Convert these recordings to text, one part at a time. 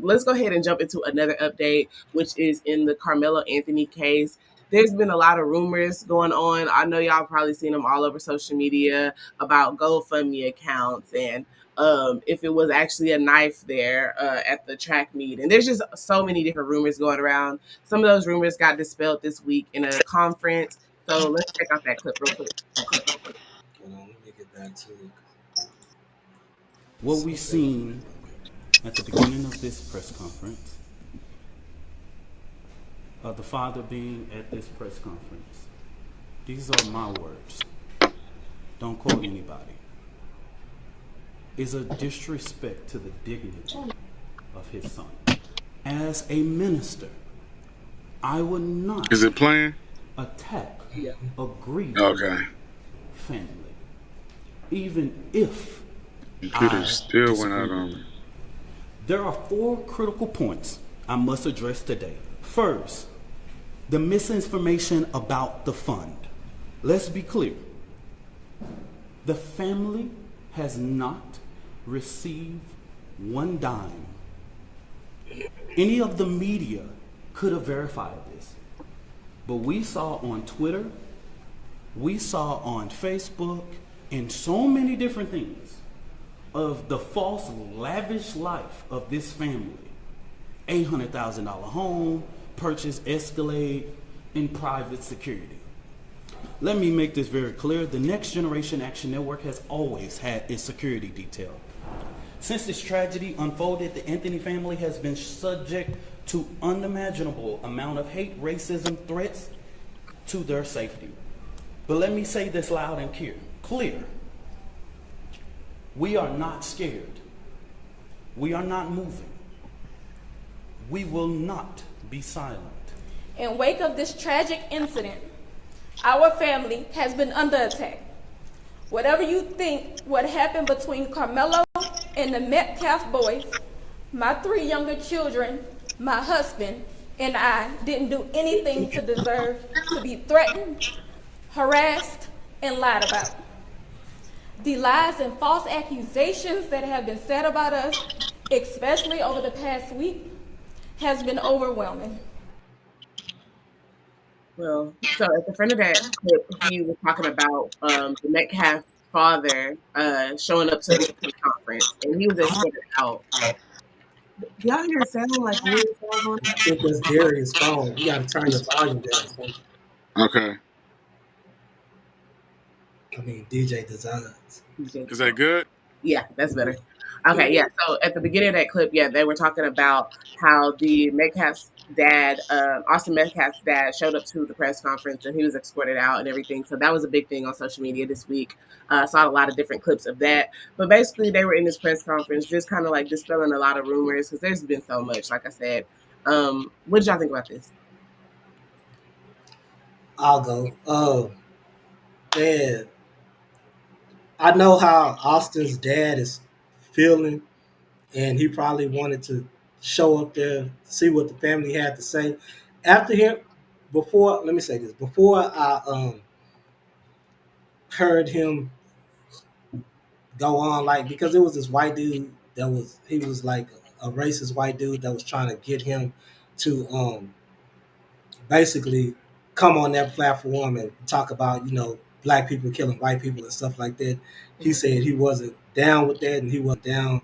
let's go ahead and jump into another update, which is in the Karmelo Anthony case. There's been a lot of rumors going on. I know y'all probably seen them all over social media about GoFundMe accounts and if it was actually a knife there at the track meet. And there's just so many different rumors going around. Some of those rumors got dispelled this week in a conference. So let's check out that clip real quick. Hold on, let me get back to it. What we seen at the beginning of this press conference, the father being at this press conference, these are my words, don't quote anybody, is a disrespect to the dignity of his son. As a minister, I would not Is it playing? attack Yeah. a grieving Okay. family, even if Computer still went disagree out with on them. me. There are 4 critical points I must address today. First, the misinformation about the fund. Let's be clear. The family has not received one dime. Any of the media could have verified this. But we saw on Twitter, we saw on Facebook, and so many different things of the false, lavish life of this family. $800,000 home, purchase Escalade, in private security. Let me make this very clear. The Next Generation Action Network has always had its security detail. Since this tragedy unfolded, the Anthony family has been subject to unimaginable amount of hate, racism, threats to their safety. But let me say this loud and clear. We are not scared. We are not moving. We will not be silent. In wake of this tragic incident, our family has been under attack. Whatever you think what happened between Karmelo and the Metcalf boys, my 3 younger children, my husband, and I didn't do anything to deserve to be threatened, harassed, and lied about. The lies and false accusations that have been said about us, especially over the past week, has been overwhelming. Well, so at the front of that clip, he was talking about the Metcalf father showing up to the press conference, and he was escorted out. Do y'all hear a sound like a weird sound going I think that's Darius' phone. You got to turn the volume down. Okay. I mean, DJ Designs. on? Is that good? Yeah, that's better. Okay, yeah. So at the beginning of that clip, yeah, they were talking about how the Metcalf's dad, Austin Metcalf's dad, showed up to the press conference and he was escorted out and everything. So that was a big thing on social media this week. Saw a lot of different clips of that. But basically, they were in this press conference just kind of like dispelling a lot of rumors because there's been so much, like I said. What did y'all think about this? I'll go. Man, I know how Austin's dad is feeling, and he probably wanted to show up there, see what the family had to say. After him, before let me say this, before I heard him go on, like, because it was this white dude that was, he was like a racist white dude that was trying to get him to basically come on that platform and talk about, black people killing white people and stuff like that. He said he wasn't down with that, and he wasn't down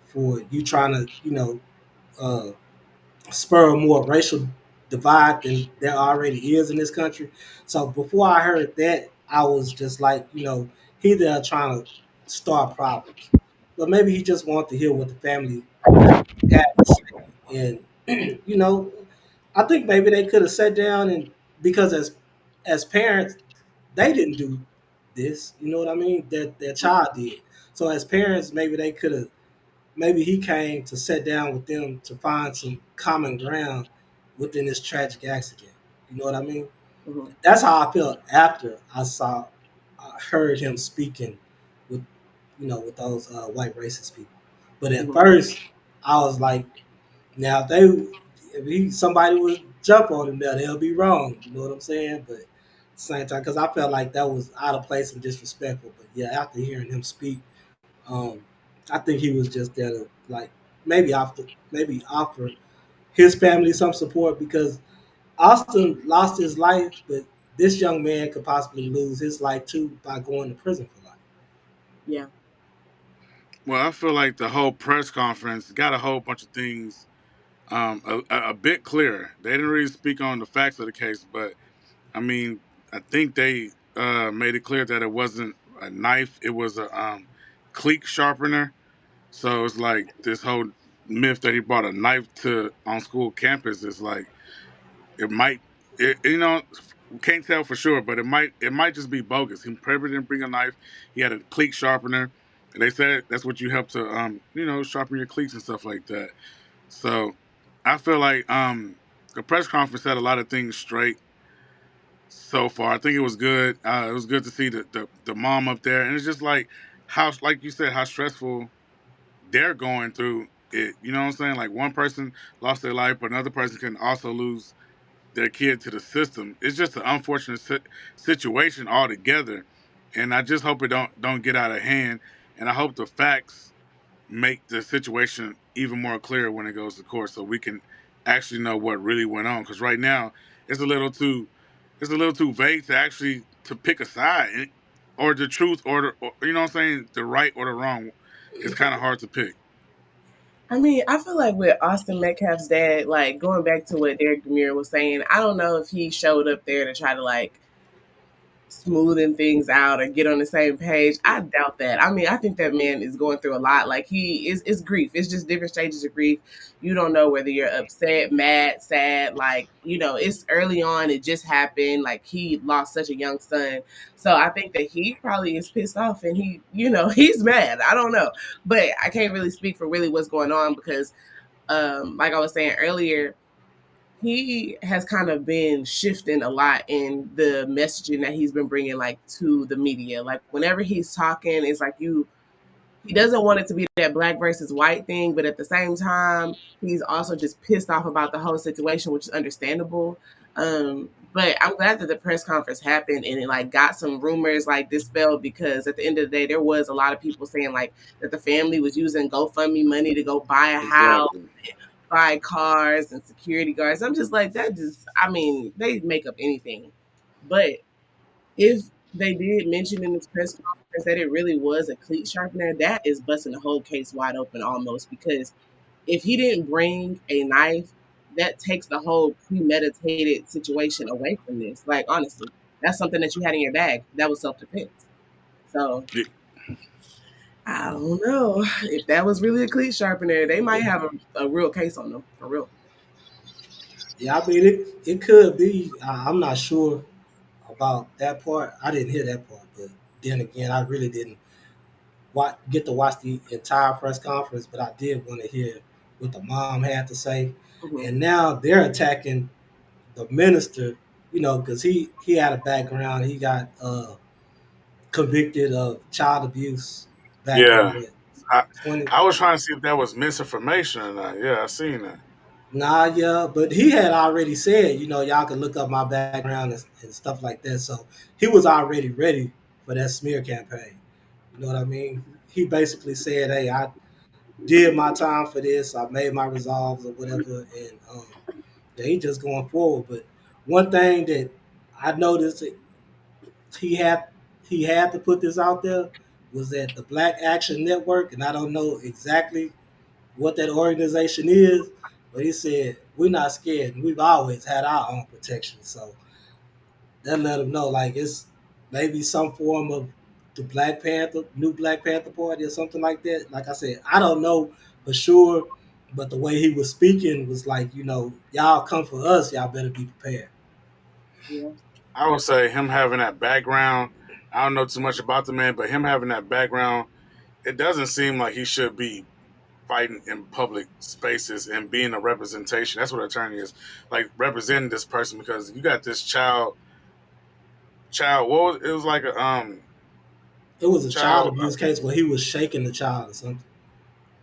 for you trying to, uh, spur a more racial divide than there already is in this country. So before I heard that, I was just like, he there trying to start problems. But maybe he just wanted to hear what the family had to say. And I think maybe they could have sat down, and because as parents, they didn't do this. You know what I mean? That their child did. So as parents, maybe they could have. Maybe he came to sit down with them to find some common ground within this tragic accident. You know what I mean? Mhm. That's how I felt after I heard him speaking with, with those white racist people. But at Mhm. first, I was like, now if somebody would jump on him there, they'll be wrong. You know what I'm saying? But at the same time, because I felt like that was out of place and disrespectful. But yeah, after hearing him speak, um, I think he was just there to, like, maybe offer his family some support because Austin lost his life, but this young man could possibly lose his life too by going to prison for life. Yeah. Well, I feel like the whole press conference got a whole bunch of things a bit clearer. They didn't really speak on the facts of the case, but I mean, I think they made it clear that it wasn't a knife; it was a cleek sharpener. So it's like this whole myth that he brought a knife to on school campus is like it might, we can't tell for sure, but it might just be bogus. He probably didn't bring a knife. He had a cleek sharpener, and they said that's what you help to sharpen your cleats and stuff like that. So I feel like the press conference had a lot of things straight so far. I think it was good. It was good to see the mom up there, and it's just like how, like you said, how stressful they're going through it. You know what I'm saying? Like one person lost their life, but another person can also lose their kid to the system. It's just an unfortunate situation altogether, and I just hope it don't get out of hand. And I hope the facts make the situation even more clear when it goes to court, so we can actually know what really went on. Because right now, it's a little too vague to actually to pick a side, or the truth, or you know what I'm saying, the right or the wrong. It's kind of hard to pick. I mean, I feel like with Austin Metcalf's dad, like going back to what Derek Demir was saying, I don't know if he showed up there to try to like smoothing things out or get on the same page. I doubt that. I mean, I think that man is going through a lot. Like he is, it's grief. It's just different stages of grief. You don't know whether you're upset, mad, sad. Like, it's early on. It just happened. Like he lost such a young son. So I think that he probably is pissed off and he's mad. I don't know. But I can't really speak for really what's going on because like I was saying earlier, he has kind of been shifting a lot in the messaging that he's been bringing like to the media. Like whenever he's talking, it's like he doesn't want it to be that black versus white thing, but at the same time, he's also just pissed off about the whole situation, which is understandable. But I'm glad that the press conference happened and it like got some rumors like dispelled because at the end of the day, there was a lot of people saying like that the family was using GoFundMe money to go buy a house, Exactly. buy cars and security guards. I'm just like, I mean, they make up anything. But if they did mention in this press conference that it really was a cleat sharpener, that is busting the whole case wide open almost because if he didn't bring a knife, that takes the whole premeditated situation away from this. Like, honestly, that's something that you had in your bag. That was self defense. So, Yeah. I don't know. If that was really a cleat sharpener, they might have a real case on them, for real. Yeah, I mean it could be. I'm not sure about that part. I didn't hear that part, but then again, I really didn't get to watch the entire press conference, but I did want to hear what the mom had to say. Mhm. And now they're attacking the minister, because he had a background. He got convicted of child abuse back in Yeah. what I, 20. I was trying to see if that was misinformation or not. Yeah, I seen that. Nah, yeah, but he had already said, y'all can look up my background and stuff like that. So he was already ready for that smear campaign. You know what I mean? He basically said, "Hey, I did my time for this. I made my resolves or whatever," and yeah, he just going forward. But one thing that I noticed that he had he had to put this out there was that the Black Action Network, and I don't know exactly what that organization is, but he said we're not scared. And we've always had our own protection. So that let him know like it's maybe some form of the new Black Panther Party or something like that. Like I said, I don't know for sure, but the way he was speaking was like, y'all come for us, y'all better be prepared. Yeah. I would say him having that background. I don't know too much about the man, but him having that background, it doesn't seem like he should be fighting in public spaces and being a representation. That's what an attorney is, like representing this person because you got this child. What was it? Was like a It was a child child. abuse case where he was shaking the child or something,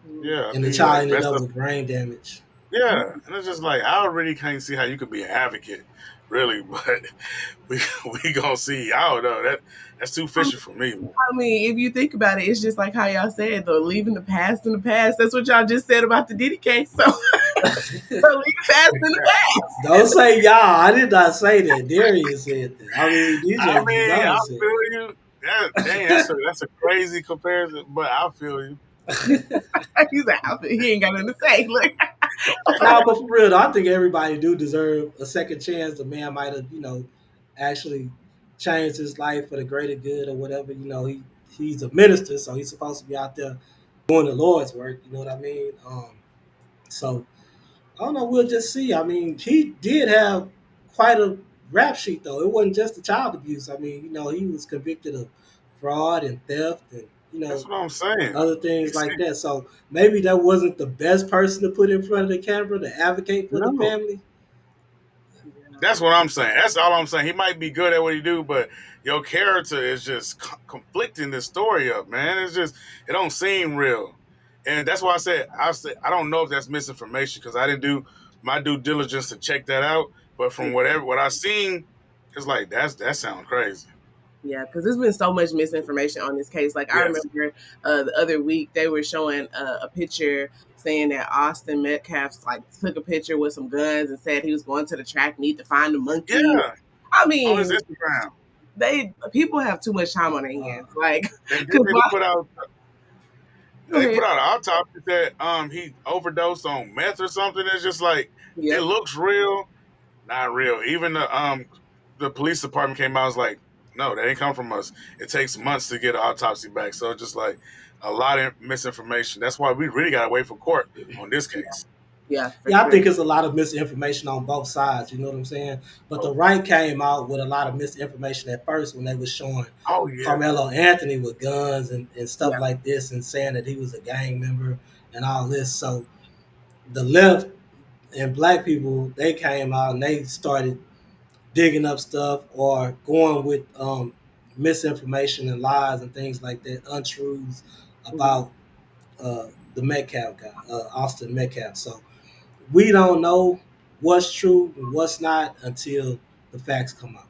Mhm. Yeah, I and the think he child like ended messed up up. with brain damage. Yeah, and it's just like I already can't see how you could be an advocate, really. But we we gonna see. I don't know that's too fishy for me, man. I mean, if you think about it, it's just like how y'all said, though, leaving the past in the past. That's what y'all just said about the Diddy case. So, so leave the past in the past. Don't say y'all. I did not say that. Darius said that. I mean, I DJ mean, I Design said feel you. Dang, that's a crazy comparison, but I feel you. it. He's like, he ain't got nothing to say. Look, No, but for real, though, I think everybody do deserve a second chance. The man might have, actually changed his life for the greater good or whatever. He's a minister, so he's supposed to be out there doing the Lord's work. You know what I mean? So I don't know. We'll just see. I mean, he did have quite a rap sheet, though. It wasn't just the child abuse. I mean, he was convicted of fraud and theft and That's what I'm saying. other You things see, like that. So maybe that wasn't the best person to put in front of the camera to advocate for the no. family. That's what I'm saying. That's all I'm saying. He might be good at what he do, but your character is just conflicting the story up, man. It's just it don't seem real, and that's why I said I don't know if that's misinformation because I didn't do my due diligence to check that out. But from what I seen, it's like that sounds crazy. yeah, because there's been so much misinformation on this case. Like I Yes. remember the other week they were showing a picture saying that Austin Metcalf like took a picture with some guns and said he was going to the track meet to find the monkey. Yeah. I On his mean, Instagram, they people have too much time on their Uh, hands. Like, and then cause they why? put out Go they ahead. put out an autopsy that he overdosed on meth or something. It's just like it Yep. looks real, not real. Even the police department came out and was like, no, that ain't come from us. It takes months to get an autopsy back. So it's just like a lot of misinformation. That's why we really gotta wait for court on this case. Yeah, for yeah, I sure. think it's a lot of misinformation on both sides. You know what I'm saying? But the Oh, right came out with a lot of misinformation at first when they was showing oh yeah. Carmelo Anthony with guns and stuff Yeah. like this and saying that he was a gang member and all this. So the left and black people, they came out and they started digging up stuff or going with misinformation and lies and things like that, untruths Mhm. about the Metcalf guy, Austin Metcalf. So we don't know what's true and what's not until the facts come out.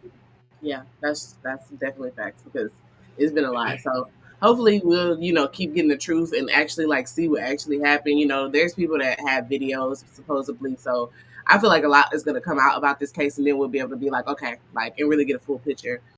Yeah, that's definitely facts because it's been a lot. So hopefully we'll keep getting the truth and actually like see what actually happened. There's people that have videos supposedly, so I feel like a lot is going to come out about this case, and then we'll be able to be like, okay, like and really get a full picture.